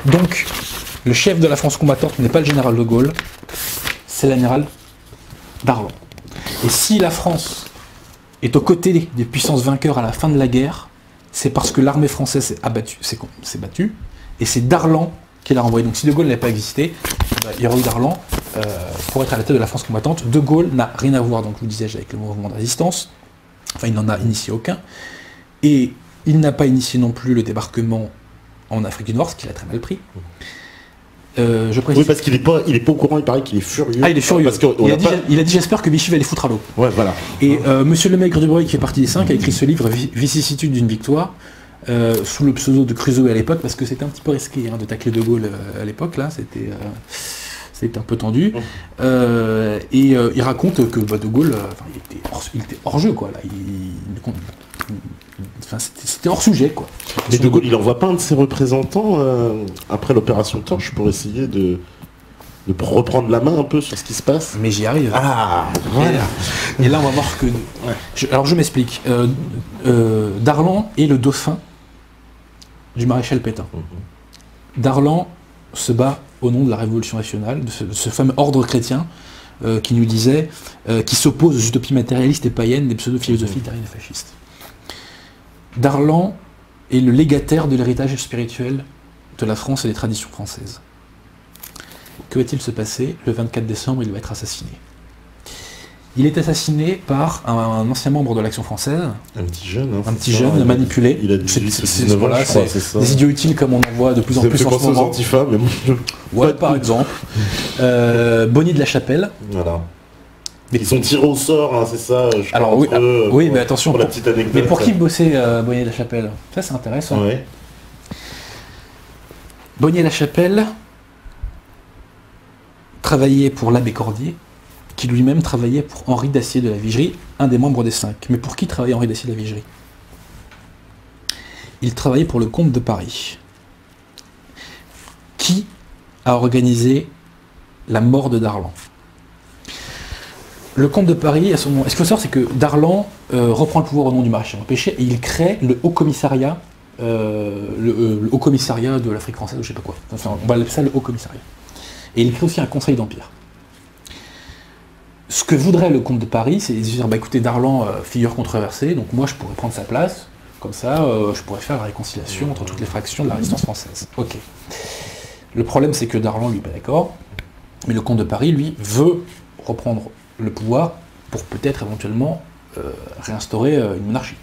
Donc, le chef de la France combattante n'est pas le général de Gaulle, c'est l'amiral Darlan. Et si la France est aux côtés des puissances vainqueurs à la fin de la guerre, c'est parce que l'armée française s'est battue, et c'est Darlan qui l'a renvoyé. Donc si De Gaulle n'avait pas existé, il y aurait eu Darlan pour être à la tête de la France combattante. De Gaulle n'a rien à voir, donc je vous disais, avec le mouvement de résistance, enfin il n'en a initié aucun, et il n'a pas initié non plus le débarquement en Afrique du Nord, ce qu'il a très mal pris. Je précise... Oui, parce qu'il n'est pas au courant, il paraît qu'il est furieux. Ah, il est furieux. Parce il a dit j'espère que Vichy va les foutre à l'eau. Ouais, voilà. Et Monsieur Lemaigre de Breuil, qui fait partie des 5, a écrit ce livre, Vicissitude d'une victoire, sous le pseudo de Crusoe à l'époque, parce que c'était un petit peu risqué de tacler De Gaulle à l'époque, là, c'était un peu tendu. Il raconte que De Gaulle, il était hors jeu, quoi. Là, c'était hors sujet, quoi. Mais De Gaulle, il n'envoie pas un de ses représentants après l'opération Torche pour essayer de reprendre la main un peu sur ce qui se passe. Mais j'y arrive. Ah, voilà. Et là, on va voir que... Alors, je m'explique. Darlan est le dauphin du maréchal Pétain. Darlan se bat au nom de la Révolution nationale, de ce fameux ordre chrétien qui nous disait, qui s'oppose aux utopies matérialistes et païennes des pseudo-philosophies italiennes et fascistes. Darlan est le légataire de l'héritage spirituel de la France et des traditions françaises. Que va-t-il se passer? Le 24 décembre, il va être assassiné. Il est assassiné par un ancien membre de l'Action française. Un petit jeune. Un petit jeune manipulé. Il a 19 ans, je crois, c'est ça. Des idiots utiles comme on en voit de plus en plus en ce moment. Antifa, mais ouais, par exemple. Bonnier de la Chapelle. Voilà. Ils sont tirés au sort, c'est ça. Alors oui, mais attention. Pour la petite anecdote. Mais pour qui bossait Bonnier de la Chapelle? Ça, c'est intéressant. Ouais. Bonnier de la Chapelle travaillait pour l'abbé Cordier, qui lui-même travaillait pour Henri d'Acier de la Vigerie, un des membres des 5. Mais pour qui travaillait Henri d'Acier de la Vigerie? Il travaillait pour le comte de Paris. Qui a organisé la mort de Darlan? Le comte de Paris, à ce moment, ce qu'il faut savoir, c'est que Darlan reprend le pouvoir au nom du maréchal Pétain et il crée le Haut Commissariat, le Haut Commissariat de l'Afrique française, ou je sais pas quoi. Enfin, on va l'appeler ça le Haut Commissariat. Et il crée aussi un Conseil d'Empire. Ce que voudrait le comte de Paris, c'est dire, bah écoutez, Darlan, figure controversée, donc moi je pourrais prendre sa place, comme ça je pourrais faire la réconciliation entre toutes les fractions de la résistance française. Ok. Le problème, c'est que Darlan, lui, pas d'accord, mais le comte de Paris, lui, veut reprendre le pouvoir pour peut-être éventuellement réinstaurer une monarchie.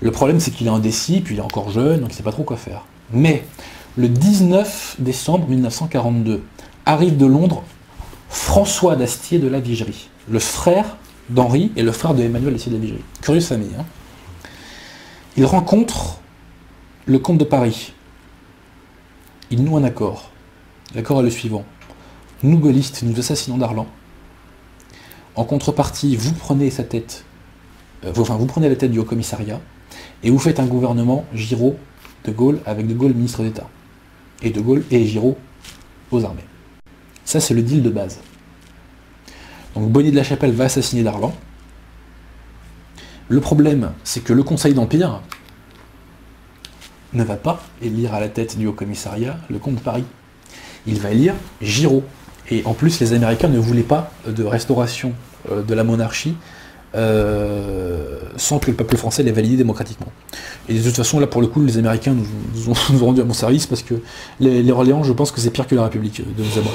Le problème, c'est qu'il est indécis, puis il est encore jeune, donc il ne sait pas trop quoi faire. Mais le 19 décembre 1942, arrive de Londres François d'Astier de la Vigerie, le frère d'Henri et le frère de Emmanuel d'Astier de la Vigerie. Curieuse famille. Hein. Il rencontre le comte de Paris. Il noue un accord. L'accord est le suivant. Nous, gaullistes, nous assassinons Darlan. En contrepartie, vous prenez sa tête, vous prenez la tête du Haut-Commissariat et vous faites un gouvernement Giraud de Gaulle avec de Gaulle ministre d'État. Et de Gaulle et Giraud aux armées. Ça, c'est le deal de base. Donc Bonnier de la Chapelle va assassiner Darlan. Le problème, c'est que le Conseil d'Empire ne va pas élire à la tête du Haut-Commissariat le comte de Paris. Il va élire Giraud. Et en plus, les Américains ne voulaient pas de restauration de la monarchie sans que le peuple français l'ait validé démocratiquement. Et de toute façon, là, pour le coup, les Américains nous ont rendu à mon service parce que les Orléans, je pense que c'est pire que la République de nous avoir.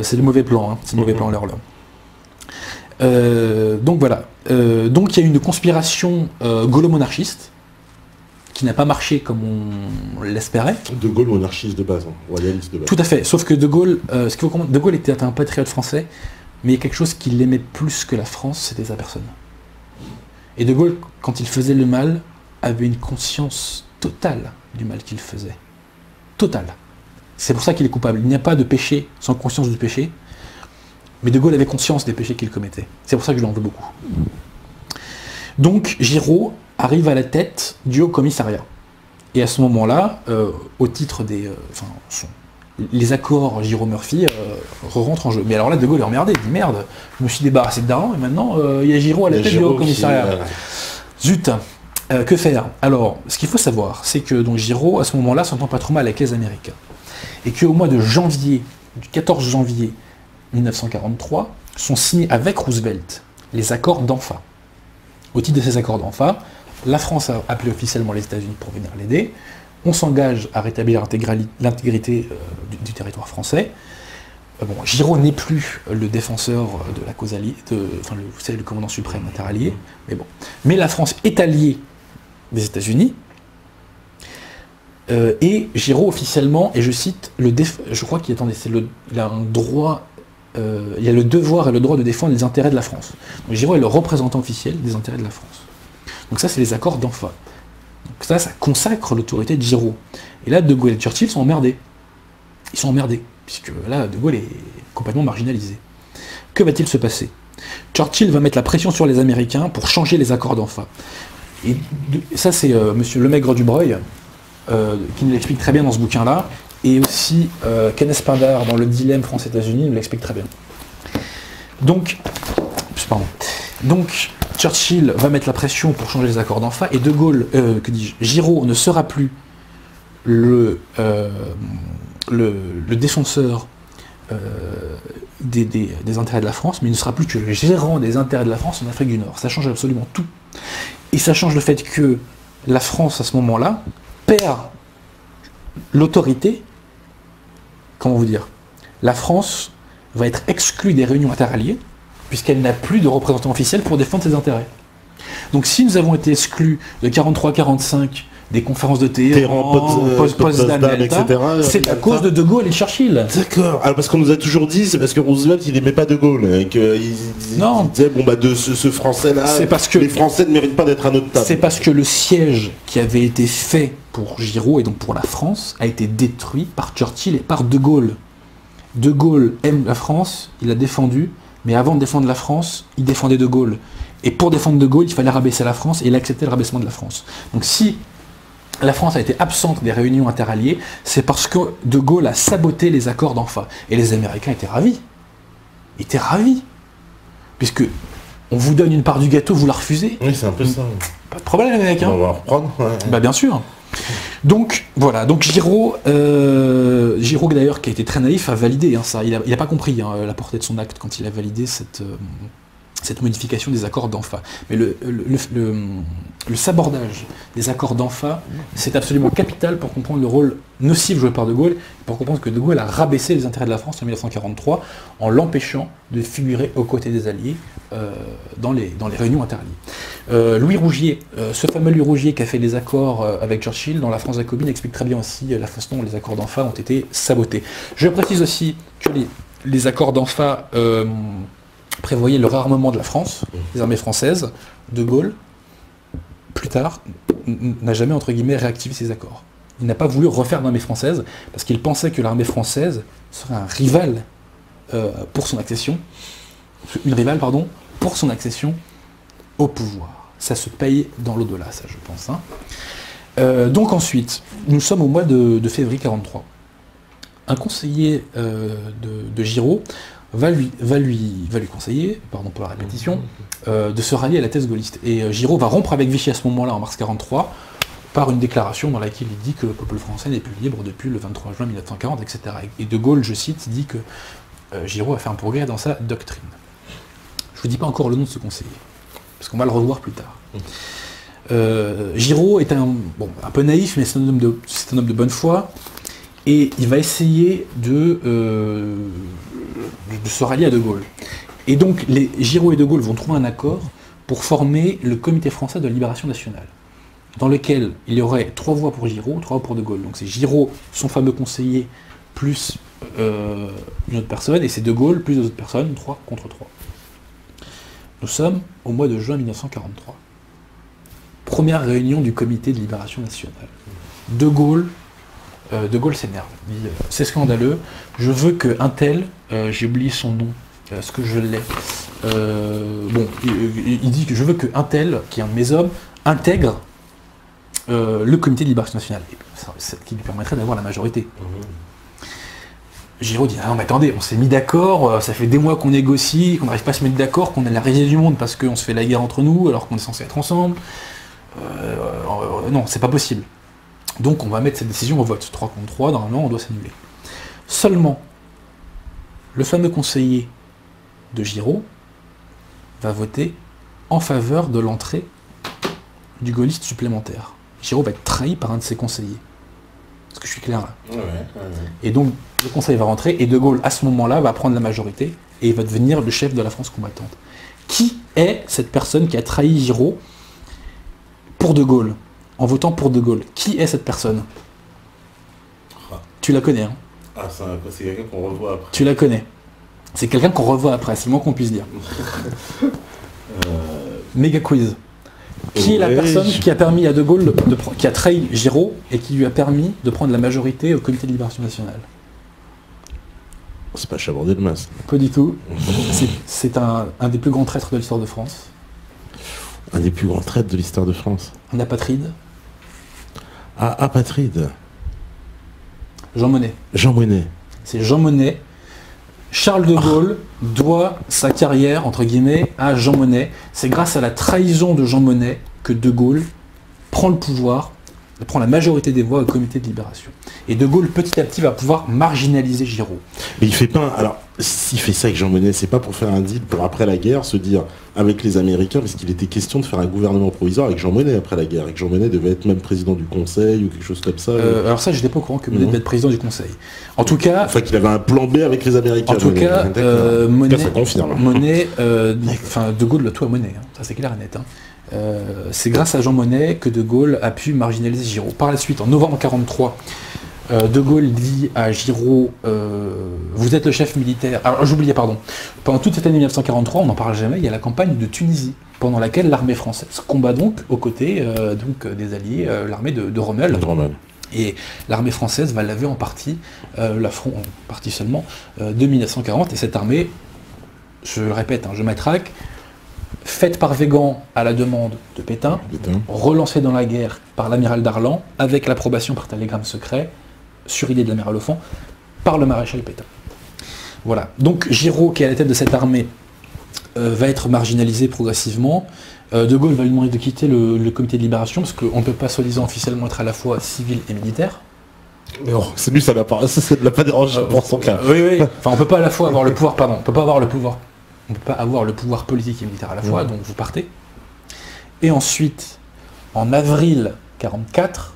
C'est le mauvais plan, hein. C'est le mauvais plan, les Orléans. Donc voilà. Donc il y a une conspiration gaulo-monarchiste qui n'a pas marché comme on l'espérait. De Gaulle monarchiste de base, hein, royaliste de base. Tout à fait, sauf que De Gaulle, De Gaulle était un patriote français, mais il y a quelque chose qui l'aimait plus que la France, c'était sa personne. Et De Gaulle, quand il faisait le mal, avait une conscience totale du mal qu'il faisait. Totale. C'est pour ça qu'il est coupable. Il n'y a pas de péché sans conscience du péché, mais De Gaulle avait conscience des péchés qu'il commettait. C'est pour ça que je l'en veux beaucoup. Donc Giraud arrive à la tête du Haut-Commissariat. Et à ce moment-là, au titre des... les accords Giraud-Murphy rentrent en jeu. Mais alors là, De Gaulle est emmerdé, il dit merde, je me suis débarrassé de Darlan et maintenant il y a Giraud à la tête du Haut-Commissariat. Zut. Que faire? Alors, ce qu'il faut savoir, c'est que donc Giraud, à ce moment-là, s'entend pas trop mal avec les Américains. Et qu'au mois de janvier, du 14 janvier 1943, sont signés avec Roosevelt les accords d'Anfa. Au titre de ces accords d'Anfa, la France a appelé officiellement les États-Unis pour venir l'aider. On s'engage à rétablir l'intégrité du territoire français. Bon, Giraud n'est plus le défenseur de la cause alliée, vous savez, le commandant suprême interallié, mais bon. Mais la France est alliée des États-Unis, et Giraud officiellement, et je cite, je crois qu'il il a un droit, il a le devoir et le droit de défendre les intérêts de la France. Donc Giraud est le représentant officiel des intérêts de la France. Donc ça, c'est les accords d'Anfa. Donc ça consacre l'autorité de Giraud. Et là, De Gaulle et Churchill sont emmerdés. Ils sont emmerdés, puisque là, De Gaulle est complètement marginalisé. Que va-t-il se passer? Churchill va mettre la pression sur les Américains pour changer les accords d'Anfa. Et ça, c'est monsieur Lemaigre Dubreuil, qui nous l'explique très bien dans ce bouquin-là, et aussi Kenneth Pindar dans Le dilemme France-États-Unis nous l'explique très bien. Donc, Churchill va mettre la pression pour changer les accords d'Anfa, et De Gaulle, Giraud ne sera plus le défenseur des intérêts de la France, mais il ne sera plus que le gérant des intérêts de la France en Afrique du Nord. Ça change absolument tout. Et ça change le fait que la France, à ce moment-là, perd l'autorité. Comment vous dire? La France va être exclue des réunions interalliées, puisqu'elle n'a plus de représentant officiel pour défendre ses intérêts. Donc si nous avons été exclus de 43-45 des conférences de Téhéran, Potsdam, etc., c'est à cause de Gaulle et Churchill. D'accord. Alors parce qu'on nous a toujours dit, c'est parce que Roosevelt il n'aimait pas De Gaulle, hein, il disait bon bah de ce Français-là, c'est parce que les Français ne méritent pas d'être à notre table. C'est parce que le siège qui avait été fait pour Giraud et donc pour la France a été détruit par Churchill et par De Gaulle. De Gaulle aime la France, il l'a défendue, mais avant de défendre la France, il défendait De Gaulle. Et pour défendre De Gaulle, il fallait rabaisser la France et il acceptait le rabaissement de la France. Donc si la France a été absente des réunions interalliées, c'est parce que De Gaulle a saboté les accords d'Anfa. Et les Américains étaient ravis. Ils étaient ravis. Puisque on vous donne une part du gâteau, vous la refusez. Oui, c'est un peu ça. Pas de problème, les Américains. On va reprendre. Ouais. Bah bien sûr. Donc voilà, donc Giraud d'ailleurs, qui a été très naïf, a validé ça. Il n'a pas compris la portée de son acte quand il a validé cette modification des accords d'Anfa. Mais le sabordage des accords d'Anfa, c'est absolument capital pour comprendre le rôle nocif joué par De Gaulle, pour comprendre que De Gaulle a rabaissé les intérêts de la France en 1943 en l'empêchant de figurer aux côtés des Alliés dans les réunions interalliées. Louis Rougier, ce fameux Louis Rougier qui a fait les accords avec Churchill dans La France jacobine, explique très bien aussi la façon dont les accords d'Anfa ont été sabotés. Je précise aussi que les accords d'Anfa prévoyait le réarmement de la France, des armées françaises. De Gaulle, plus tard, n'a jamais, entre guillemets, réactivé ces accords. Il n'a pas voulu refaire l'armée française, parce qu'il pensait que l'armée française serait un rival pour son accession, pour son accession au pouvoir. Ça se paye dans l'au-delà, ça, je pense. Donc ensuite, nous sommes au mois de février 1943. Un conseiller de Giraud va lui conseiller, pardon pour la répétition, de se rallier à la thèse gaulliste. Et Giraud va rompre avec Vichy à ce moment-là, en mars 1943, par une déclaration dans laquelle il dit que le peuple français n'est plus libre depuis le 23 juin 1940, etc. Et De Gaulle, je cite, dit que Giraud a fait un progrès dans sa doctrine. Je ne vous dis pas encore le nom de ce conseiller, parce qu'on va le revoir plus tard. Giraud est un peu naïf, mais c'est un homme de bonne foi, et il va essayer de se rallier à De Gaulle. Et donc, Giraud et De Gaulle vont trouver un accord pour former le Comité français de la libération nationale, dans lequel il y aurait 3 voix pour Giraud, 3 voix pour De Gaulle. Donc c'est Giraud, son fameux conseiller, plus une autre personne, et c'est De Gaulle plus 2 autres personnes, 3 contre 3. Nous sommes au mois de juin 1943. Première réunion du Comité de libération nationale. De Gaulle s'énerve. Il dit c'est scandaleux, je veux qu'un tel, j'ai oublié son nom, est-ce que je l'ai, il dit que je veux qu'un tel, qui est un de mes hommes, intègre le Comité de libération nationale, qui lui permettrait d'avoir la majorité. Giraud dit, ah non mais attendez, on s'est mis d'accord, ça fait des mois qu'on négocie, qu'on n'arrive pas à se mettre d'accord, qu'on a la risée du monde parce qu'on se fait la guerre entre nous, alors qu'on est censé être ensemble. non, c'est pas possible. Donc on va mettre cette décision au vote. 3 contre 3, normalement on doit s'annuler. Seulement, le fameux conseiller de Giraud va voter en faveur de l'entrée du gaulliste supplémentaire. Giraud va être trahi par un de ses conseillers. Est-ce que je suis clair là? Et donc le conseil va rentrer et De Gaulle à ce moment-là va prendre la majorité et il va devenir le chef de la France combattante. Qui est cette personne qui a trahi Giraud pour De Gaulle, en votant pour De Gaulle? Qui est cette personne? Tu la connais, hein? Ah, c'est quelqu'un qu'on revoit après. Tu la connais. C'est quelqu'un qu'on revoit après, c'est le moins qu'on puisse dire. Méga quiz. Qui est la personne qui a permis à De Gaulle, qui a trahi Giraud et qui lui a permis de prendre la majorité au Comité de Libération Nationale? C'est pas Chaban-Delmas. Pas du tout. C'est un des plus grands traîtres de l'histoire de France. Un des plus grands traîtres de l'histoire de France. Un apatride. Ah, apatride. Jean Monnet. Jean Monnet. C'est Jean Monnet. Charles de Gaulle doit sa carrière, entre guillemets, à Jean Monnet. C'est grâce à la trahison de Jean Monnet que De Gaulle prend le pouvoir, prend la majorité des voix au Comité de Libération. Et De Gaulle, petit à petit, va pouvoir marginaliser Giraud. Mais il fait pas... Alors, s'il fait ça avec Jean Monnet, c'est pas pour faire un deal pour après la guerre, se dire avec les Américains, parce qu'il était question de faire un gouvernement provisoire avec Jean Monnet après la guerre, et que Jean Monnet devait être même président du Conseil ou quelque chose comme ça. Alors ça, je n'étais pas au courant que Monnet devait être président du Conseil. En tout cas... Enfin, qu'il avait un plan B avec les Américains. En tout cas, Monnet... Ça confirme. Monnet... Enfin, De Gaulle, tout à Monnet, hein. Ça c'est clair et net. Hein. C'est grâce à Jean Monnet que De Gaulle a pu marginaliser Giraud. Par la suite, en novembre 1943, De Gaulle dit à Giraud, vous êtes le chef militaire. Alors j'oubliais, pardon. Pendant toute cette année 1943, on n'en parle jamais, il y a la campagne de Tunisie, pendant laquelle l'armée française combat donc aux côtés des alliés, l'armée de Rommel. Et l'armée française va laver en partie l'affront, en partie seulement, de 1940. Et cette armée, je le répète, hein, je m'attraque, faite par Végan à la demande de Pétain, relancée dans la guerre par l'amiral Darlan, avec l'approbation par télégramme secret, sur idée de l'amiral Offand, par le maréchal Pétain. Voilà. Donc Giraud, qui est à la tête de cette armée, va être marginalisé progressivement. De Gaulle va lui demander de quitter le Comité de Libération, parce qu'on ne peut pas soi-disant officiellement être à la fois civil et militaire. Mais oh, c'est lui, ça ne l'a pas dérangé pour son cas. Oui. Enfin, on ne peut pas à la fois avoir le pouvoir, pardon, on peut pas avoir le pouvoir. On ne peut pas avoir le pouvoir politique et militaire à la fois, donc vous partez. Et ensuite, en avril 1944,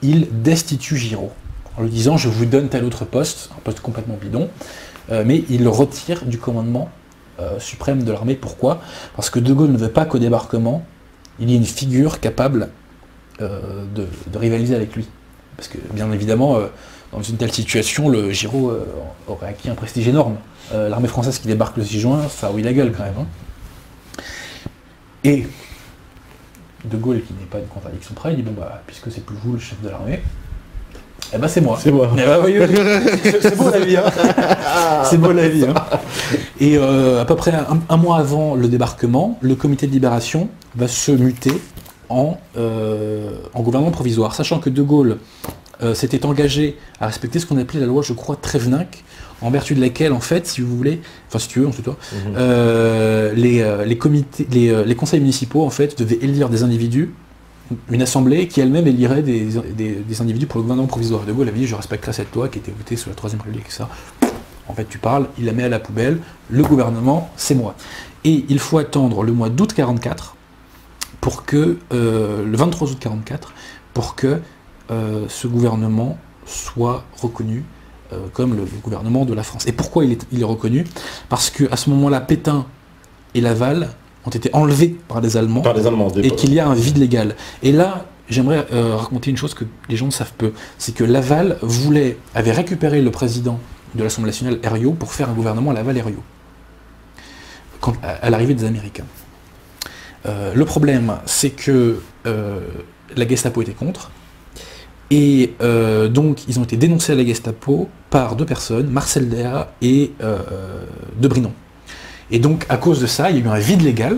il destitue Giraud, en lui disant « je vous donne tel autre poste », un poste complètement bidon, mais il le retire du commandement suprême de l'armée. Pourquoi? Parce que De Gaulle ne veut pas qu'au débarquement, il y ait une figure capable de rivaliser avec lui. Parce que, bien évidemment, dans une telle situation, le Giraud aurait acquis un prestige énorme. L'armée française qui débarque le 6 juin, ça oui la gueule quand même. Hein. Et De Gaulle, qui n'est pas une contradiction près, il dit bon bah puisque c'est plus vous le chef de l'armée, eh ben c'est moi. C'est moi. Eh ben, oui, c'est beau la vie. Hein. C'est beau la vie. Hein. Et à peu près un mois avant le débarquement, le Comité de Libération va se muter en gouvernement provisoire, sachant que De Gaulle s'était engagé à respecter ce qu'on appelait la loi, je crois, Tréveninck, en vertu de laquelle, en fait, si vous voulez, enfin si tu veux, ensuite toi, les conseils municipaux, en fait, devaient élire des individus, une assemblée qui elle-même élirait des individus pour le gouvernement provisoire. De Gaulle avait dit, je respecterai cette loi qui était votée sous la Troisième République, et ça. En fait, tu parles, il la met à la poubelle, le gouvernement, c'est moi. Et il faut attendre le mois d'août 1944, pour que, le 23 août 1944, pour que ce gouvernement soit reconnu comme le gouvernement de la France. Et pourquoi il est reconnu? Parce qu'à ce moment-là, Pétain et Laval ont été enlevés par les Allemands, et qu'il y a un vide légal. Et là, j'aimerais raconter une chose que les gens ne savent peu, c'est que Laval avait récupéré le président de l'Assemblée nationale, Herriot, pour faire un gouvernement Laval-Herriot, à l'arrivée des Américains. Le problème, c'est que la Gestapo était contre, et donc ils ont été dénoncés à la Gestapo par deux personnes, Marcel Déat et De Brinon. Et donc à cause de ça, il y a eu un vide légal,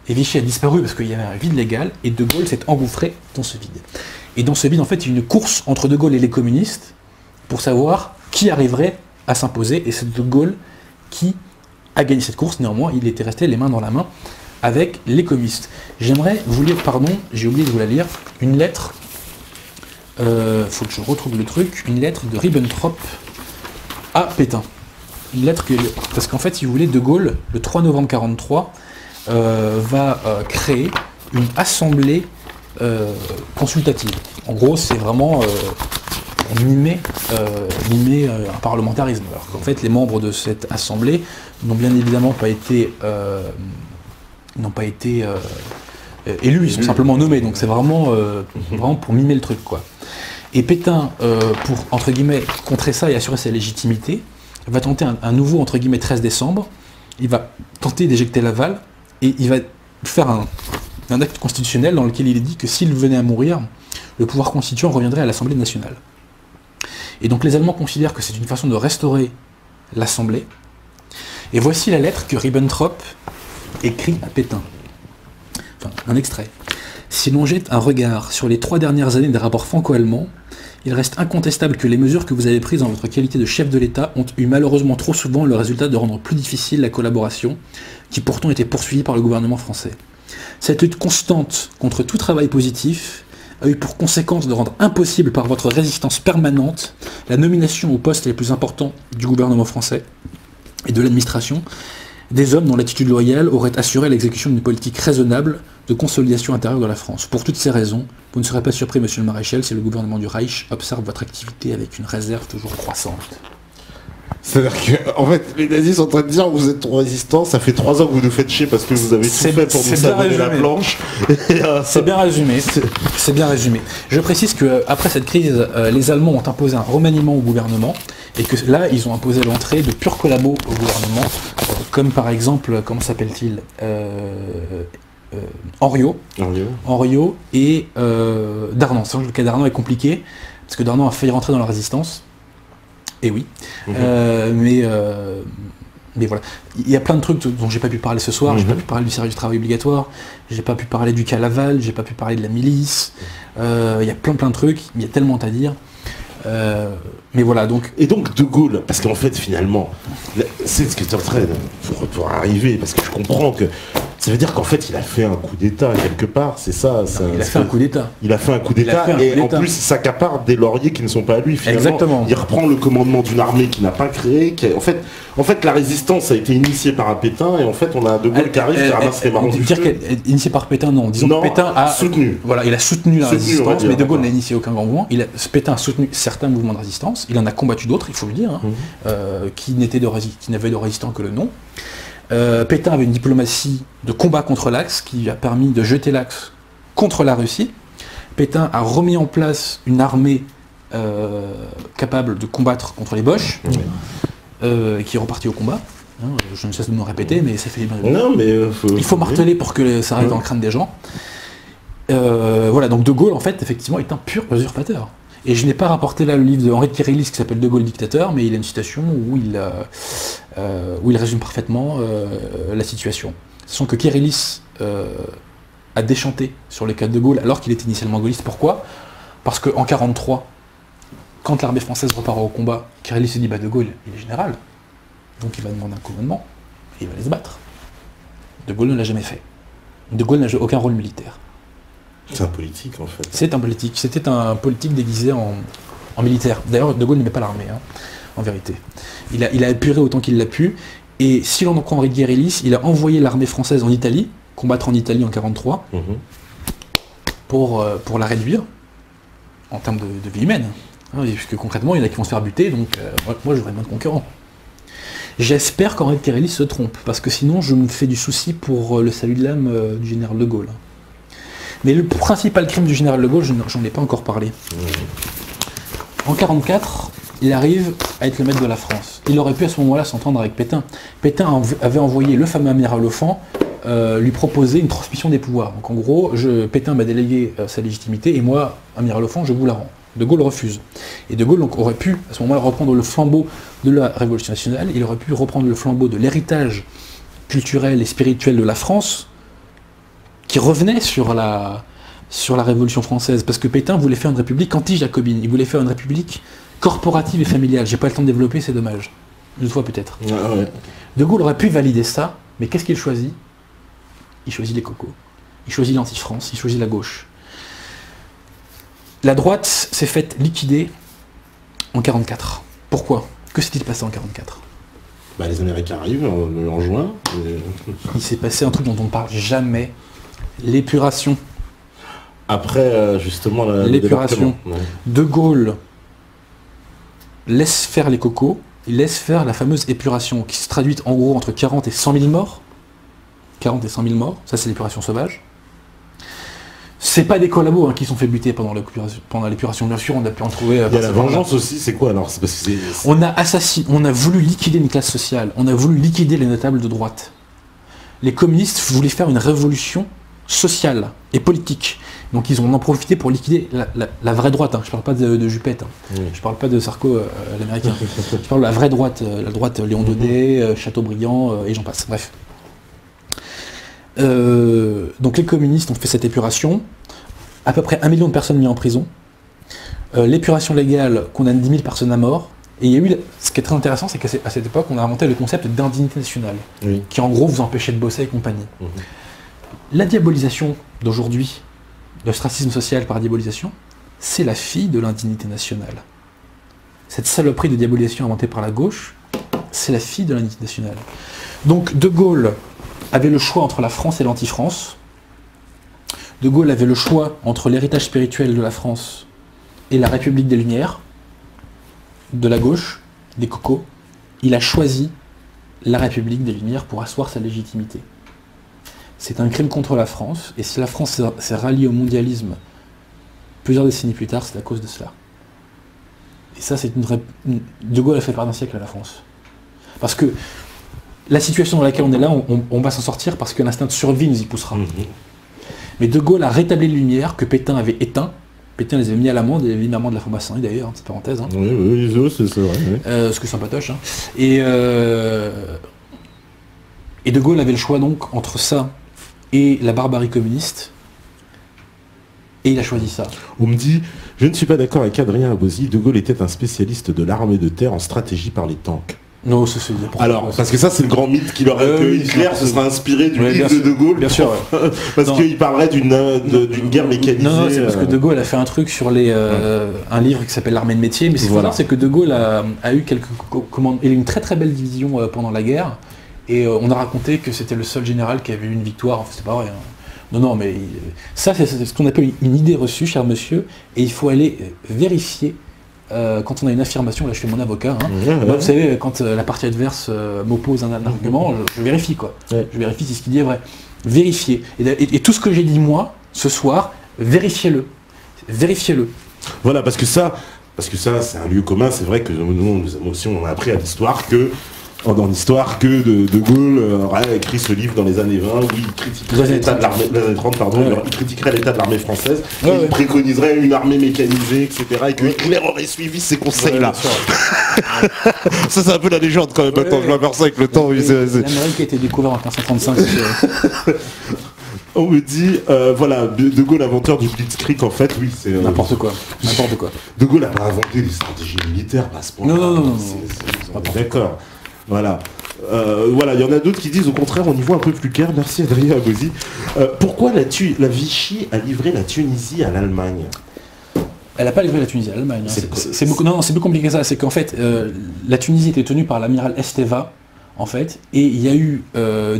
et Vichy a disparu parce qu'il y avait un vide légal, et De Gaulle s'est engouffré dans ce vide. Et dans ce vide, en fait, il y a eu une course entre De Gaulle et les communistes pour savoir qui arriverait à s'imposer, et c'est De Gaulle qui a gagné cette course. Néanmoins, il était resté les mains dans la main avec les communistes. J'aimerais vous lire, pardon, j'ai oublié de vous la lire, une lettre, faut que je retrouve le truc, une lettre de Ribbentrop à Pétain. Une lettre que, parce qu'en fait, si vous voulez, De Gaulle, le 3 novembre 1943, va créer une assemblée consultative. En gros, c'est vraiment mimer un parlementarisme. Alors qu'en fait, les membres de cette assemblée n'ont bien évidemment pas été élus, ils sont simplement nommés. Donc c'est vraiment pour mimer le truc, quoi. Et Pétain, pour entre guillemets contrer ça et assurer sa légitimité, va tenter un nouveau entre guillemets 13 décembre. Il va tenter d'éjecter Laval et il va faire un acte constitutionnel dans lequel il est dit que s'il venait à mourir, le pouvoir constituant reviendrait à l'Assemblée nationale. Et donc les Allemands considèrent que c'est une façon de restaurer l'Assemblée. Et voici la lettre que Ribbentrop écrit à Pétain. Enfin, un extrait. Si l'on jette un regard sur les 3 dernières années des rapports franco-allemands, il reste incontestable que les mesures que vous avez prises en votre qualité de chef de l'État ont eu malheureusement trop souvent le résultat de rendre plus difficile la collaboration, qui pourtant était poursuivie par le gouvernement français. Cette lutte constante contre tout travail positif a eu pour conséquence de rendre impossible par votre résistance permanente la nomination aux postes les plus importants du gouvernement français et de l'administration, des hommes dont l'attitude loyale aurait assuré l'exécution d'une politique raisonnable de consolidation intérieure de la France. Pour toutes ces raisons, vous ne serez pas surpris, monsieur le maréchal, si le gouvernement du Reich observe votre activité avec une réserve toujours croissante. C'est-à-dire que, en fait, les nazis sont en train de dire vous êtes trop résistants, ça fait 3 ans que vous nous faites chier parce que vous avez tout fait pour nous sabonner la planche. C'est bien résumé, c'est bien résumé. Je précise qu'après cette crise, les Allemands ont imposé un remaniement au gouvernement, et que là, ils ont imposé l'entrée de purs collabos au gouvernement, comme par exemple, comment s'appelle-t-il, Henriot et Darnan. C'est vrai que le cas Darnan est compliqué, parce que Darnan a failli rentrer dans la résistance. Et oui, mais voilà. Il y a plein de trucs dont j'ai pas pu parler ce soir. J'ai pas pu parler du service du travail obligatoire, j'ai pas pu parler du cas Laval, j'ai pas pu parler de la milice. Il y a plein de trucs, il y a tellement à dire. Mais voilà, donc... Et donc De Gaulle, parce qu'en fait finalement, c'est ce que tu es en train de pour arriver, parce que je comprends que ça veut dire qu'en fait il a fait un coup d'état quelque part, c'est ça, il a fait un coup d'état. Il a fait un coup d'état et en plus il s'accapare des lauriers qui ne sont pas à lui finalement. Exactement. Il reprend le commandement d'une armée qu'il n'a pas créée, en fait la résistance a été initiée par un Pétain et en fait on a De Gaulle qui arrive qui ramasse les marrons du feu. Initiée par Pétain, non. Disons que Pétain a soutenu. Voilà, il a soutenu la résistance, mais De Gaulle n'a initié aucun grand mouvement. Pétain a soutenu certains mouvements de résistance, il en a combattu d'autres, il faut le dire, qui n'avaient de résistants que le nom. Pétain avait une diplomatie de combat contre l'Axe qui lui a permis de jeter l'Axe contre la Russie. Pétain a remis en place une armée capable de combattre contre les Boches, qui est repartie au combat. Je ne cesse de me répéter, mais ça fait bien. Non, mais il faut marteler pour que ça arrive dans le crâne des gens. Voilà, donc De Gaulle, en fait, effectivement, est un pur usurpateur. Et je n'ai pas rapporté là le livre de Henri de Kérillis qui s'appelle De Gaulle dictateur, mais il a une citation où il résume parfaitement la situation. Sachant que Kérillis a déchanté sur les cas de Gaulle alors qu'il était initialement gaulliste. Pourquoi? Parce qu'en 1943, quand l'armée française repart au combat, Kérillis se dit bah De Gaulle, il est général, donc il va demander un commandement et il va les se battre. De Gaulle ne l'a jamais fait. De Gaulle n'a joué aucun rôle militaire. C'est un politique en fait. C'est un politique. C'était un politique déguisé en militaire. D'ailleurs, De Gaulle n'aimait pas l'armée, en vérité. Il a épuré autant qu'il l'a pu. Et si l'on en croit Henri de Kérillis, il a envoyé l'armée française en Italie, combattre en Italie en 1943, pour la réduire en termes de vie humaine. Puisque concrètement, il y en a qui vont se faire buter, donc moi j'aurais moins de concurrents. J'espère qu'Henri de Kérillis se trompe, parce que sinon je me fais du souci pour le salut de l'âme du général de Gaulle. Mais le principal crime du général de Gaulle, j'en ai pas encore parlé. En 1944, il arrive à être le maître de la France. Il aurait pu à ce moment-là s'entendre avec Pétain. Pétain avait envoyé le fameux amiral Lefant lui proposer une transmission des pouvoirs. Donc en gros, Pétain m'a délégué sa légitimité et moi, amiral Lefant, je vous la rends. De Gaulle refuse. Et De Gaulle donc, aurait pu à ce moment-là reprendre le flambeau de la Révolution nationale, il aurait pu reprendre le flambeau de l'héritage culturel et spirituel de la France, qui revenait sur la Révolution française, parce que Pétain voulait faire une république anti-jacobine, il voulait faire une république corporative et familiale. J'ai pas le temps de développer, c'est dommage. Une fois peut-être. Ouais. De Gaulle aurait pu valider ça, mais qu'est-ce qu'il choisit? il choisit les cocos. Il choisit l'anti-France, il choisit la gauche. La droite s'est faite liquider en 1944. Pourquoi? Que s'est-il passé en 1944? Bah, les Américains arrivent en juin. Il s'est passé un truc dont on ne parle jamais. L'épuration. Après, justement, l'épuration. Ouais. De Gaulle laisse faire les cocos, il laisse faire la fameuse épuration, qui se traduit en gros entre 40 et 100 000 morts. 40 et 100 000 morts, ça c'est l'épuration sauvage. C'est pas des collabos qui sont fait buter pendant l'épuration, bien sûr, on a pu en trouver... Il y a la vengeance aussi, c'est quoi alors? C'est parce que on a voulu liquider une classe sociale, on a voulu liquider les notables de droite. Les communistes voulaient faire une révolution sociale et politique. Donc ils en ont profité pour liquider la vraie droite. Je parle pas de Juppé, oui. Je parle pas de Sarko, l'américain. Je parle de la vraie droite, la droite Léon Daudet, Chateaubriand, et j'en passe. Bref. Donc les communistes ont fait cette épuration, à peu près 1 million de personnes mises en prison, l'épuration légale condamne 10 000 personnes à mort, et il y a eu, ce qui est très intéressant, c'est qu'à cette époque, on a inventé le concept d'indignité nationale, oui. Qui en gros vous empêchait de bosser et compagnie. La diabolisation d'aujourd'hui, l'ostracisme social par diabolisation, c'est la fille de l'indignité nationale. Cette saloperie de diabolisation inventée par la gauche, c'est la fille de l'indignité nationale. Donc De Gaulle avait le choix entre la France et l'anti-France. De Gaulle avait le choix entre l'héritage spirituel de la France et la République des Lumières, de la gauche, des cocos. Il a choisi la République des Lumières pour asseoir sa légitimité. C'est un crime contre la France, et si la France s'est ralliée au mondialisme plusieurs décennies plus tard, c'est à cause de cela. Et ça, c'est De Gaulle a fait perdre un siècle à la France. Parce que la situation dans laquelle on est là, on va s'en sortir parce que l'instinct de survie nous y poussera. Mais De Gaulle a rétabli les Lumières que Pétain avait éteint. Pétain les avait mis à l'amende, il avait mis l'amende de la franc-maçonnerie d'ailleurs, petite parenthèse. Oui, c'est vrai. Oui. Ce que c'est sympatoche. Et De Gaulle avait le choix donc entre ça et la barbarie communiste, et il a choisi ça. On me dit, je ne suis pas d'accord avec Adrien Abosi, De Gaulle était un spécialiste de l'armée de terre en stratégie par les tanks. Non, c'est alors, parce que ça, c'est le grand mythe qu'il aurait que Hitler se sera inspiré du livre de Gaulle. Bien sûr, ouais. Parce qu'il parlerait d'une guerre mécanisée. Non, c'est parce que De Gaulle a fait un truc sur un livre qui s'appelle L'armée de métier, mais c'est que De Gaulle a eu quelques commandes. Il a eu une très très belle division pendant la guerre, et on a raconté que c'était le seul général qui avait eu une victoire. Enfin, c'est pas vrai. Non, mais ça, c'est ce qu'on appelle une idée reçue, cher monsieur, et il faut aller vérifier. Quand on a une affirmation, là je fais mon avocat, Moi, vous savez, quand la partie adverse m'oppose un argument, je vérifie quoi. Je vérifie si ce qu'il dit est vrai. Vérifiez. Et tout ce que j'ai dit moi, ce soir, vérifiez-le. Vérifiez-le. Voilà, parce que ça c'est un lieu commun, c'est vrai que nous aussi on a appris à l'histoire que dans l'histoire que De Gaulle aurait écrit ce livre dans les années 20 où il critiquerait l'état de l'armée, les années 30, pardon, il critiquerait l'état de l'armée française, il préconiserait une armée mécanisée, etc. et que Hitler aurait suivi ces conseils-là. Ça c'est un peu la légende quand même, maintenant je m'aperçois avec le temps. L'Amérique a été découverte en 1935. On me dit, voilà, De Gaulle, inventeur du Blitzkrieg, en fait, oui, c'est... N'importe quoi. De Gaulle n'a pas inventé les stratégies militaires à ce point. Non. D'accord. Voilà. Voilà, il y en a d'autres qui disent au contraire, on y voit un peu plus clair. Merci Adrien Abosi. Pourquoi la Vichy a livré la Tunisie à l'Allemagne? Elle n'a pas livré la Tunisie à l'Allemagne. C'est plus compliqué que ça. C'est qu'en fait, la Tunisie était tenue par l'amiral Esteva, en fait, et il y a eu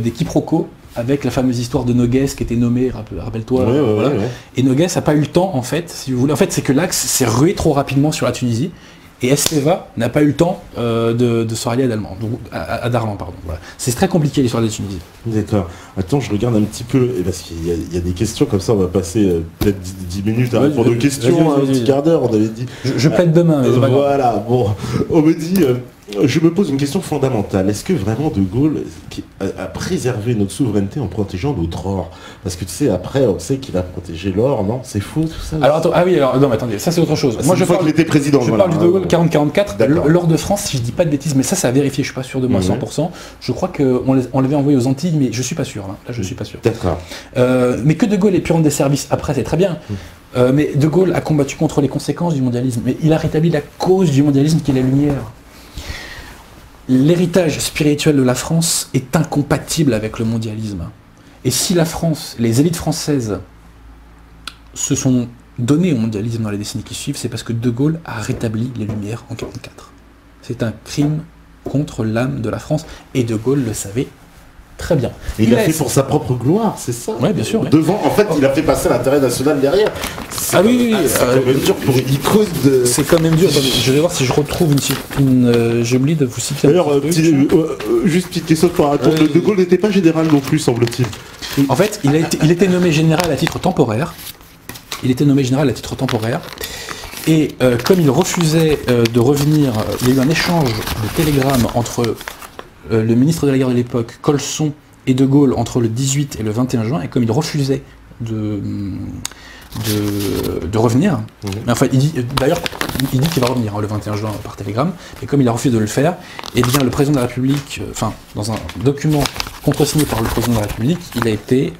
des quiproquos avec la fameuse histoire de Noguès qui était nommé, rappelle-toi. Voilà. Et Noguès n'a pas eu le temps, en fait, si vous voulez. En fait, c'est que l'Axe s'est rué trop rapidement sur la Tunisie. Et Esteva n'a pas eu le temps de se rallier à Darlan. Voilà. C'est très compliqué l'histoire de la Tunisie. D'accord. Attends, je regarde un petit peu, parce qu'il y a des questions comme ça, on va passer peut-être 10 minutes à répondre aux questions, un petit quart d'heure, on avait dit. Je plaide demain. Voilà, bon, on me dit, je me pose une question fondamentale. Est-ce que vraiment De Gaulle a préservé notre souveraineté en protégeant notre or? Parce que tu sais, après, on sait qu'il a protégé l'or, non? C'est faux tout ça? Alors, non, mais attendez, ça c'est autre chose. Moi, je parle qu'il était président. Je parle du De Gaulle 40-44, l'or de France, si je dis pas de bêtises, mais ça a vérifié, je suis pas sûr de moi 100%. Je crois qu'on l'avait envoyé aux Antilles, mais je suis pas sûr. Là je suis pas sûr. D'accord. Mais que De Gaulle ait pu rendre des services après, c'est très bien. Mais De Gaulle a combattu contre les conséquences du mondialisme. Mais il a rétabli la cause du mondialisme qui est la lumière. L'héritage spirituel de la France est incompatible avec le mondialisme. Et si la France, les élites françaises se sont données au mondialisme dans les décennies qui suivent, c'est parce que De Gaulle a rétabli les Lumières en 1944. C'est un crime contre l'âme de la France, et De Gaulle le savait très bien. Et il l'a fait pour sa propre gloire, c'est ça? Oui, bien sûr. Devant, en fait, il a fait passer l'intérêt national derrière. Ah oui, c'est quand même dur pour une icône de... C'est quand même dur. Attendez, je vais voir si je retrouve j'ai oublié de vous citer un D'ailleurs, petit truc. juste petite question pour attendre. De Gaulle n'était pas général non plus, semble-t-il. En fait, il était nommé général à titre temporaire. Et comme il refusait de revenir, il y a eu un échange de télégrammes entre le ministre de la Guerre de l'époque, Colson, et De Gaulle entre le 18 et le 21 juin, et comme il refusait de revenir, mais enfin, d'ailleurs, il dit qu'il va revenir le 21 juin par télégramme, et comme il a refusé de le faire, et bien le président de la République, dans un document contresigné par le président de la République, il a été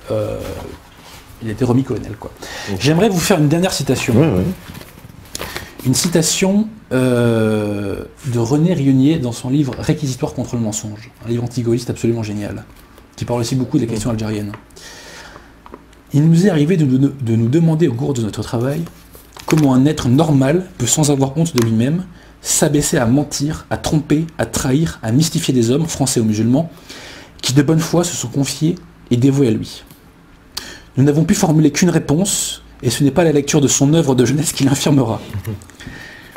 remis colonel, quoi. J'aimerais vous faire une dernière citation. Une citation de René Rionnier dans son livre Réquisitoire contre le mensonge, un livre anti-gaulliste absolument génial, qui parle aussi beaucoup des questions algériennes. Il nous est arrivé de nous demander au cours de notre travail comment un être normal peut, sans avoir honte de lui-même, s'abaisser à mentir, à tromper, à trahir, à mystifier des hommes, français ou musulmans, qui de bonne foi se sont confiés et dévoués à lui. Nous n'avons pu formuler qu'une réponse, et ce n'est pas la lecture de son œuvre de jeunesse qui l'infirmera.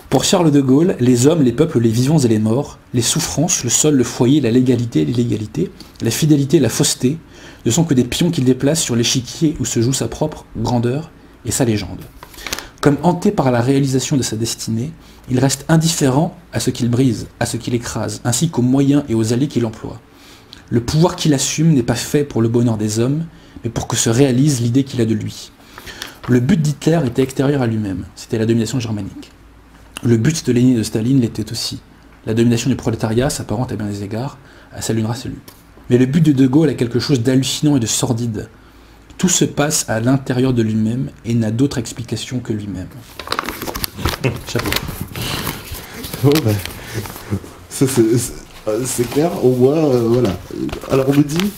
Pour Charles de Gaulle, les hommes, les peuples, les vivants et les morts, les souffrances, le sol, le foyer, la légalité, l'illégalité, la fidélité, la fausseté, ne sont que des pions qu'il déplace sur l'échiquier où se joue sa propre grandeur et sa légende. Comme hanté par la réalisation de sa destinée, il reste indifférent à ce qu'il brise, à ce qu'il écrase, ainsi qu'aux moyens et aux alliés qu'il emploie. Le pouvoir qu'il assume n'est pas fait pour le bonheur des hommes, mais pour que se réalise l'idée qu'il a de lui. Le but d'Hitler était extérieur à lui-même, c'était la domination germanique. Le but de Lénine et de Staline l'était aussi. La domination du prolétariat s'apparente à bien des égards à celle d'une race élue. Mais le but de Gaulle a quelque chose d'hallucinant et de sordide. Tout se passe à l'intérieur de lui-même et n'a d'autre explication que lui-même. Chapeau. C'est clair, au moins, voilà. Alors on me dit...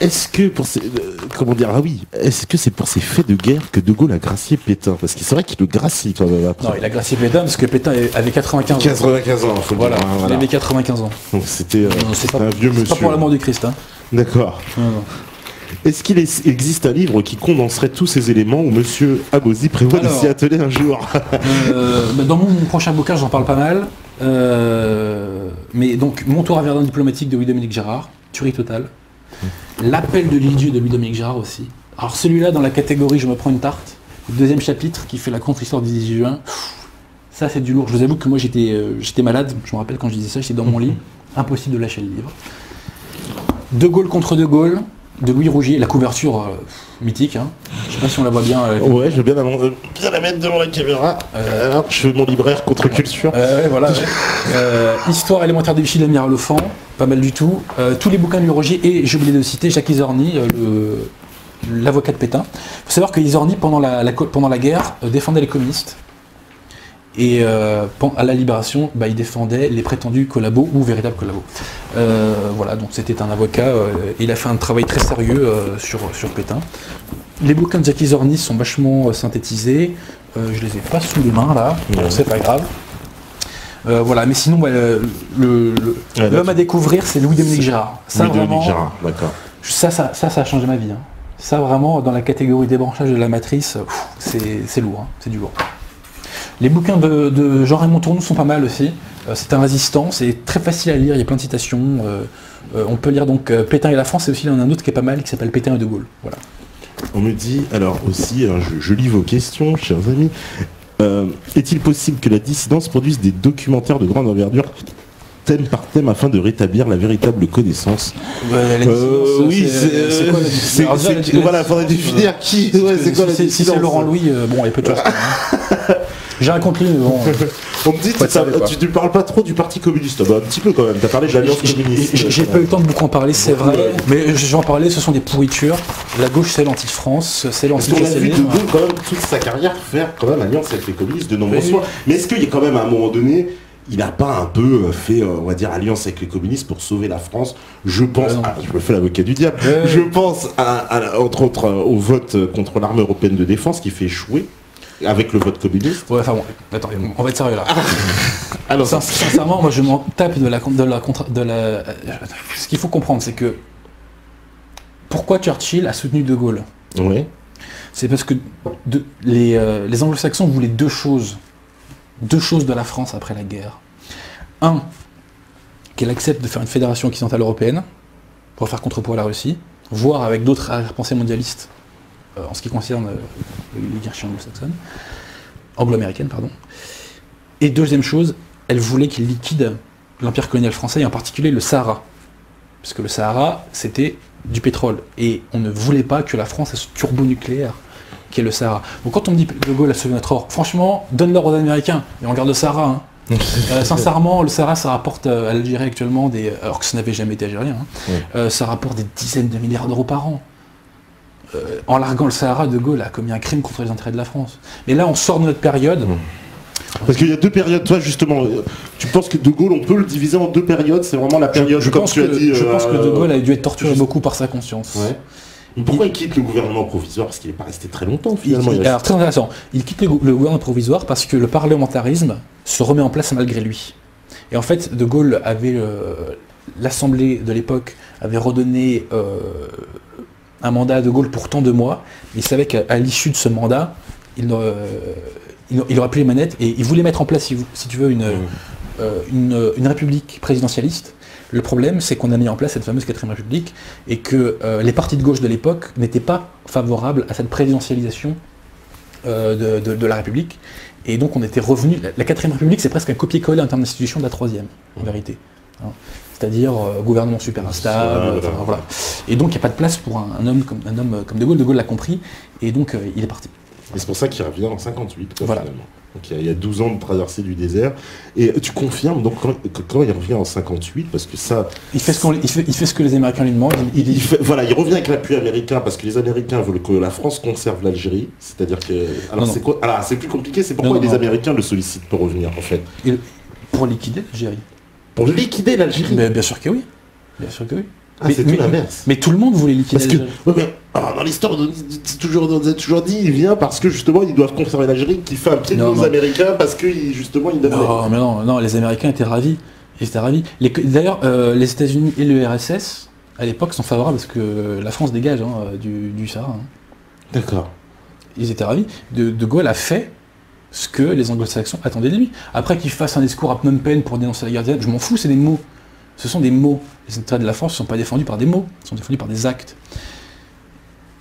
est-ce que pour ces... comment dire, est-ce que c'est pour ces faits de guerre que De Gaulle a gracié Pétain? Parce que c'est vrai qu'il le gracie quand même après. Non, il a gracié Pétain parce que Pétain avait 95 ans. 95 ans, faut voilà, dire. Il avait 95 ans. Donc c'était un vieux monsieur. C'est pas pour l'amour du Christ, hein. D'accord. Non. Est-ce qu'il existe un livre qui condenserait tous ces éléments où monsieur Abosi prévoit de s'y atteler un jour? Dans mon prochain bouquin, j'en parle pas mal. Mais donc, Mon tour à Verdun diplomatique de Louis-Dominique Gérard, tuerie totale. L'appel de l'île-dieu de Louis-Dominique Gérard aussi. Alors celui-là, dans la catégorie Je me prends une tarte, le deuxième chapitre qui fait la contre-histoire du 18 juin, ça c'est du lourd. Je vous avoue que moi j'étais malade, je me rappelle quand je disais ça, j'étais dans mon lit, impossible de lâcher le livre. De Gaulle contre De Gaulle, de Louis Rougier, la couverture mythique, hein. Je sais pas si on la voit bien. Ouais, je veux bien la mettre devant la caméra. Alors, je fais mon libraire contre culture. Voilà. Histoire élémentaire des Vichy de l'amiral Offand, pas mal du tout. Tous les bouquins de Louis Rougier, et j'ai oublié de citer Jacques Izorni, l'avocat de Pétain. Il faut savoir que Izorni, pendant la guerre, défendait les communistes. Et à la Libération, il défendait les prétendus collabos ou véritables collabos. Voilà, donc c'était un avocat, il a fait un travail très sérieux sur Pétain. Les bouquins de Jacques Izorni sont vachement synthétisés, je les ai pas sous les mains là, c'est pas grave. Voilà, mais sinon, l'homme à découvrir, c'est Louis-Dominique Gérard. Ça, vraiment, Gérard, d'accord. Ça a changé ma vie. Hein. Ça, vraiment, dans la catégorie débranchage de la matrice, c'est lourd, hein, c'est du lourd. Les bouquins de Jean-Raymond Tournou sont pas mal aussi. C'est un résistant, c'est très facile à lire, il y a plein de citations. On peut lire donc Pétain et la France, et aussi il y en a un autre qui est pas mal, qui s'appelle Pétain et De Gaulle. Voilà. On me dit, alors aussi, je lis vos questions, chers amis. Est-il possible que la dissidence produise des documentaires de grande envergure, thème par thème, afin de rétablir la véritable connaissance? Oui, c'est quoi la dissidence? Voilà, faudrait définir qui. Ouais, c'est quoi la dissidence? Si c'est Laurent Louis, bon, il y a peu de choses. J'ai rien compris, mais bon. On me dit, tu parles pas trop du Parti communiste. Un petit peu quand même, t'as parlé de l'Alliance communiste. J'ai pas eu le temps de beaucoup en parler, c'est vrai, mais j'en parlais, ce sont des pourritures. La gauche, c'est l'anti-France, c'est l'anti-socialisme. On a vu De Gaulle quand même toute sa carrière faire quand même alliance avec les communistes de nombreuses fois. Mais est-ce qu'il y a quand même à un moment donné, il n'a pas un peu fait, on va dire, alliance avec les communistes pour sauver la France. Je pense, je me fais l'avocat du diable, je pense entre autres au vote contre l'armée européenne de défense qui fait échouer avec le vote communiste. Ouais, enfin bon, attends, on va être sérieux là. Alors, sincèrement, moi je m'en tape de la ce qu'il faut comprendre, c'est que pourquoi Churchill a soutenu De Gaulle? oui. C'est parce que les anglo-saxons voulaient deux choses de la France après la guerre. Un, qu'elle accepte de faire une fédération occidentale européenne pour faire contrepoids à la Russie, voire avec d'autres arrière-pensées mondialistes en ce qui concerne l'oligarchie anglo-américaine, pardon. Et deuxième chose, elle voulait qu'il liquide l'empire colonial français, et en particulier le Sahara. Parce que le Sahara, c'était du pétrole. Et on ne voulait pas que la France ait ce turbo-nucléaire qui est le Sahara. Donc quand on me dit De Gaulle a sauvé notre or, franchement, donne-leur aux Américains, et on garde le Sahara. Hein. Sincèrement, le Sahara, ça rapporte à l'Algérie actuellement, alors que ça n'avait jamais été algérien, hein, ça rapporte des dizaines de milliards d'euros par an. En larguant le Sahara, De Gaulle a commis un crime contre les intérêts de la France. Mais là, on sort de notre période. Parce qu'il y a deux périodes, toi justement, tu penses que De Gaulle, on peut le diviser en deux périodes, c'est vraiment la période, je pense que De Gaulle a dû être torturé beaucoup par sa conscience. Ouais. Mais pourquoi il quitte le gouvernement provisoire? Parce qu'il n'est pas resté très longtemps finalement. Alors très intéressant, il quitte le gouvernement provisoire parce que le parlementarisme se remet en place malgré lui. Et en fait, De Gaulle avait, l'Assemblée de l'époque avait redonné un mandat à De Gaulle pour tant de mois. Il savait qu'à l'issue de ce mandat, il aurait plus les manettes et il voulait mettre en place, si tu veux, une république présidentialiste. Le problème, c'est qu'on a mis en place cette fameuse 4ème République et que les partis de gauche de l'époque n'étaient pas favorables à cette présidentialisation de la République. Et donc on était revenu. La 4ème République, c'est presque un copier-coller en termes d'institution de la 3ème, en vérité. Hein. C'est-à-dire gouvernement super instable. Voilà. Et donc il n'y a pas de place pour un homme comme De Gaulle. De Gaulle l'a compris et donc il est parti. Et c'est pour ça qu'il revient en 58, voilà. Finalement. Donc il y a 12 ans de traversée du désert. Et tu confirmes donc quand il revient en 58, parce que ça... Il fait ce que les Américains lui demandent. Voilà, il revient avec l'appui américain, parce que les Américains veulent que la France conserve l'Algérie. C'est-à-dire que... Alors c'est quoi? Alors c'est plus compliqué, c'est pourquoi les Américains le sollicitent pour revenir, en fait. Pour liquider l'Algérie. Pour liquider l'Algérie? Mais bien sûr que oui. Bien sûr que oui. C'est tout l'inverse. Mais tout le monde voulait liquider l'Algérie. Dans l'histoire, on a toujours dit, il vient parce que justement ils doivent conserver l'Algérie, qui fait un pied aux Américains parce que justement ils donnent. Non, les Américains étaient ravis. D'ailleurs, les États-Unis et le RSS à l'époque sont favorables parce que la France dégage du Sahara. Hein. D'accord. Ils étaient ravis. De Gaulle a fait ce que les Anglo-Saxons attendaient de lui. Après qu'il fasse un discours à Phnom Penh pour dénoncer la guerre d'Irak, je m'en fous, c'est des mots. Ce sont des mots. Les intérêts de la France ne sont pas défendus par des mots, ils sont défendus par des actes.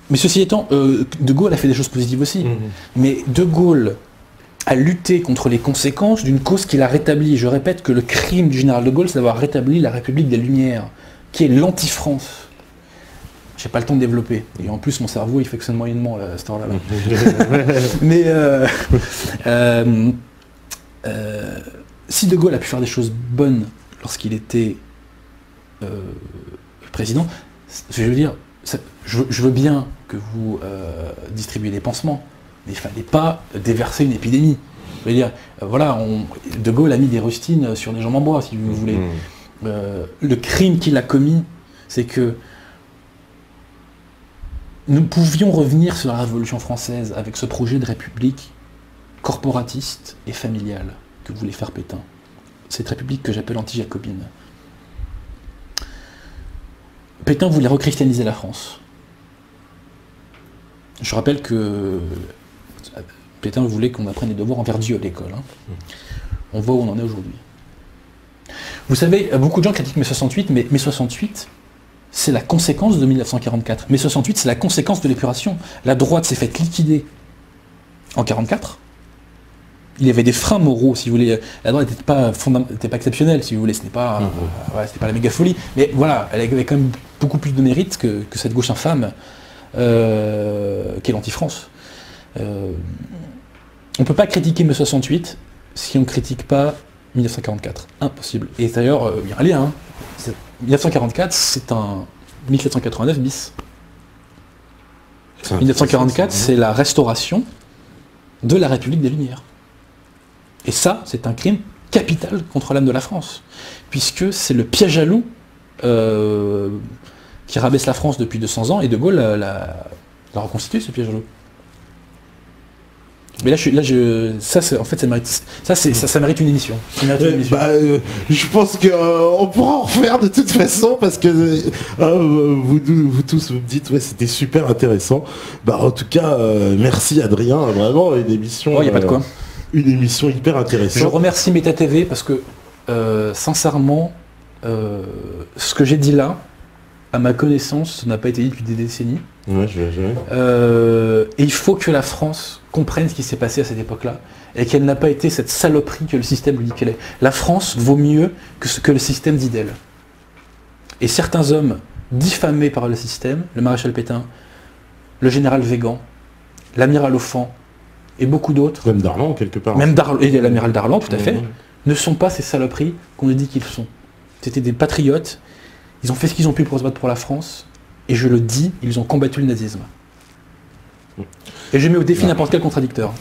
Mais ceci étant, De Gaulle a fait des choses positives aussi. Mais De Gaulle a lutté contre les conséquences d'une cause qu'il a rétablie. Je répète que le crime du général De Gaulle, c'est d'avoir rétabli la République des Lumières, qui est l'anti-France. J'ai pas le temps de développer. Et en plus, mon cerveau, il fonctionne moyennement à cette heure-là. Mais si De Gaulle a pu faire des choses bonnes lorsqu'il était président, je veux dire, je veux bien que vous distribuiez des pansements, mais il ne fallait pas déverser une épidémie. Je veux dire, voilà, De Gaulle a mis des rustines sur des jambes en bois, si vous voulez. Le crime qu'il a commis, c'est que nous pouvions revenir sur la Révolution française avec ce projet de république corporatiste et familiale que voulait faire Pétain. Cette république que j'appelle anti-jacobine. Pétain voulait rechristianiser la France. Je rappelle que Pétain voulait qu'on apprenne les devoirs envers Dieu à l'école. Hein. On voit où on en est aujourd'hui. Vous savez, beaucoup de gens critiquent mai 68, mais mai 68, c'est la conséquence de 1944. Mai 68, c'est la conséquence de l'épuration. La droite s'est faite liquider en 1944. Il y avait des freins moraux, si vous voulez. La droite n'était pas exceptionnelle, si vous voulez. Ce n'est pas, c'était pas la méga folie. Mais voilà, elle avait quand même beaucoup plus de mérite que cette gauche infâme qu'est l'anti-France. On ne peut pas critiquer mai 68 si on ne critique pas 1944. Impossible. Et d'ailleurs, il y a un lien. Hein. 1944, c'est un 1789 bis. 1944, c'est la restauration de la République des Lumières. Et ça, c'est un crime capitale contre l'âme de la France, puisque c'est le piège à loup qui rabaisse la France depuis 200 ans, et De Gaulle l'a reconstitué, ce piège à loup. Mais ça mérite une émission. Je pense qu'on pourra en refaire de toute façon, parce que vous tous vous me dites ouais, c'était super intéressant. En tout cas, merci Adrien, vraiment une émission. Y a pas de quoi. Une émission hyper intéressante. Je remercie Méta TV parce que sincèrement, ce que j'ai dit là, à ma connaissance, ça n'a pas été dit depuis des décennies. Ouais, et il faut que la France comprenne ce qui s'est passé à cette époque-là et qu'elle n'a pas été cette saloperie que le système lui dit qu'elle est. La France vaut mieux que ce que le système dit d'elle. Et certains hommes diffamés par le système, le maréchal Pétain, le général Végan, l'amiral Offand et beaucoup d'autres, même Darlan quelque part. Et l'amiral Darlan, tout à fait, ne sont pas ces saloperies qu'on nous dit qu'ils sont. C'était des patriotes, ils ont fait ce qu'ils ont pu pour se battre pour la France, et je le dis, ils ont combattu le nazisme. Et je mets au défi n'importe quel contradicteur.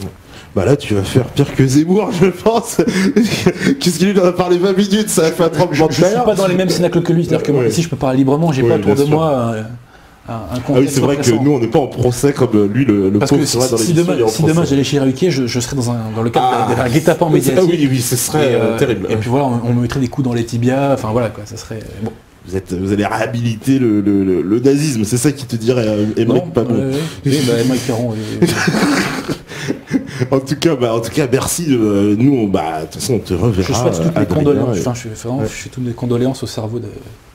Là tu vas faire pire que Zemmour, je pense. Qu'est-ce qu'il en a parlé 20 minutes, ça a fait un tremblement de terre. Je suis pas dans les mêmes cénacles que lui, c'est-à-dire que moi, ici je peux parler librement, j'ai pas autour de moi un contexte. Ah oui, c'est vrai que nous on n'est pas en procès comme lui le parce pauvre que sera dans si demain j'allais chez Ruquier, je serais dans le cadre d'un guet-apens médiatique. Oui, ce serait terrible. Et puis voilà, on me mettrait des coups dans les tibias, enfin voilà quoi, ça serait bon. Vous allez réhabiliter le nazisme, c'est ça qui te dirait Émeric Pamon. Émeric Caron. En tout cas, merci. Nous, de toute façon, on te reverra. Je souhaite toutes mes condoléances. Enfin, je fais toutes mes condoléances au cerveau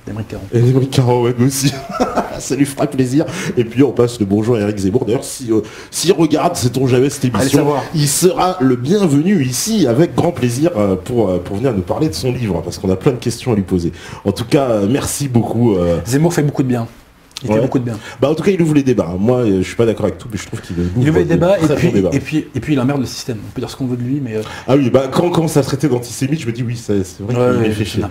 d'Émeric Caron. Et Émeric Caron, ouais, moi aussi. Ça lui fera plaisir. Et puis, on passe le bonjour à Éric Zemmour. D'ailleurs, s'il regarde, sait-on jamais cette émission, il sera le bienvenu ici, avec grand plaisir, pour venir nous parler de son livre, parce qu'on a plein de questions à lui poser. En tout cas, merci beaucoup. Zemmour fait beaucoup de bien. Il fait beaucoup de bien. En tout cas, il ouvre les débats. Moi, je suis pas d'accord avec tout, mais je trouve qu'il ouvre les débats, et puis il emmerde le système. On peut dire ce qu'on veut de lui, mais... Ah oui, quand on commence à traiter d'antisémite, je me dis oui, c'est vrai qu'il est fait chier.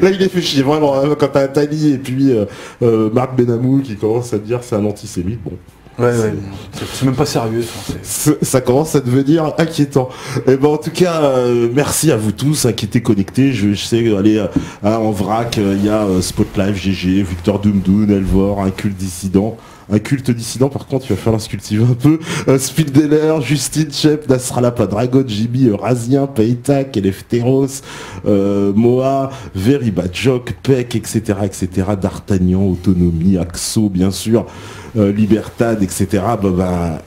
Là, il est fait chier, vraiment. Quand t'as Tali et puis Marc Benamou qui commence à dire c'est un antisémite, bon... Ouais. C'est même pas sérieux. Ça commence à devenir inquiétant. Et en tout cas, merci à vous tous qui étaient connectés. Je sais, allez, en vrac, il y a Spotlife, GG, Victor Doomdoon, Elvor, un culte dissident. Un culte dissident, par contre, il va falloir se cultiver un peu. Speeddealer, Justine Shep, Nasrallah Padragon, Jibi, Razien, Paytak, Eleftheros, Moa, Very Bad Joke, Peck, etc., D'Artagnan, Autonomie, Axo, bien sûr. Libertad, etc.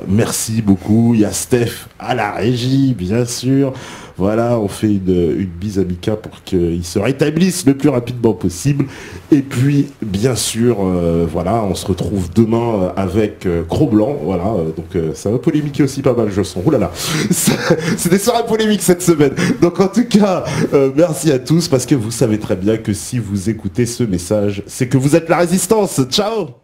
Merci beaucoup. Il y a Steph à la régie, bien sûr. Voilà, on fait une bise à Mika pour qu'il se rétablisse le plus rapidement possible. Et puis, bien sûr, on se retrouve demain avec Cro-Blanc. Voilà, donc ça va polémiquer aussi pas mal, je sens. Ouh là là, c'est des soirées polémiques cette semaine. Donc en tout cas, merci à tous, parce que vous savez très bien que si vous écoutez ce message, c'est que vous êtes la résistance. Ciao.